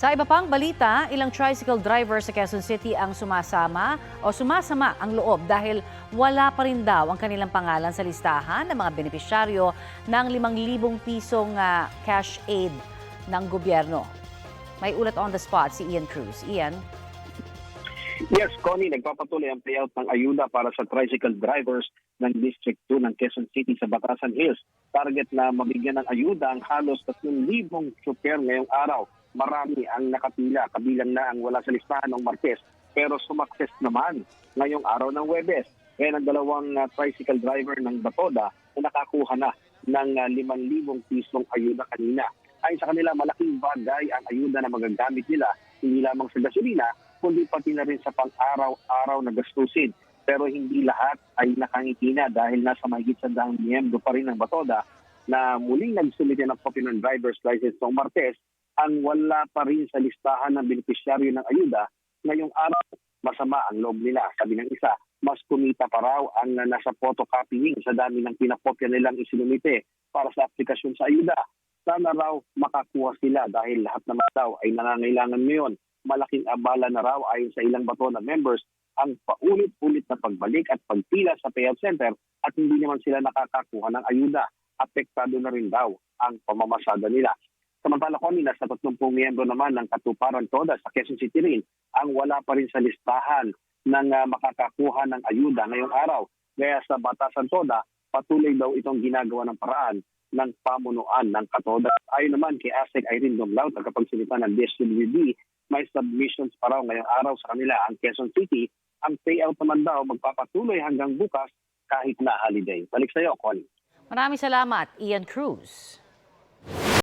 Sa iba pang balita, ilang tricycle driver sa Quezon City ang sumasama ang loob dahil wala pa rin daw ang kanilang pangalan sa listahan ng mga benepisyaryo ng 5,000 pisong cash aid ng gobyerno. May ulat on the spot si Ian Cruz. Ian? Yes, Connie, nagpapatuloy ang payout ng ayuda para sa tricycle drivers ng District 2 ng Quezon City sa Batasan Hills. Target na mabigyan ng ayuda ang halos 3,000 chopper ngayong araw. Marami ang nakapila, kabilang na ang wala sa listahan ng Martes. Pero sumakses naman ngayong araw ng Huwebes. Kaya ng dalawang tricycle driver ng Batoda na nakakuha na ng 5,000 pisong ayuda kanina. Ayon sa kanila, malaking bagay ang ayuda na magagamit nila, hindi lamang sa gasolina, kundi pati na rin sa pang-araw-araw na gastusin. Pero hindi lahat ay nakangiti na dahil nasa mahigit 100 miyembro pa rin ng Batoda na muling nagsumite ng copy ng driver's license noong Martes ang wala pa rin sa listahan ng benepisyaryo ng ayuda. Ngayong araw, masama ang loob nila. Sabi ng isa, mas kumita pa raw ang nasa photocopying sa dami ng pinakopya nilang isinumite para sa aplikasyon sa ayuda. Sana raw makakuha sila dahil lahat naman daw ay nangangailangan ngayon. Malaking abala na raw ayon sa ilang Batoda members ang paulit-ulit na pagbalik at pagpila sa payout center at hindi naman sila nakakakuha ng ayuda. Apektado na rin daw ang pamamasada nila. Samantala, Connie, nasa 30 miyembro naman ng Katuparan Toda sa Quezon City rin ang wala pa rin sa listahan ng makakakuha ng ayuda ngayong araw. Kaya sa Batasan Toda, patuloy daw itong ginagawa ng paraan ng pamunuan ng Katoda. Ayon naman kay ASEC Irene Dumlao, tagapagsalita ng DSWD, may submissions pa raw ngayong araw sa kanila ang Quezon City. Ang payout naman daw magpapatuloy hanggang bukas kahit na holiday. Balik sa iyo, Connie. Maraming salamat, Ian Cruz.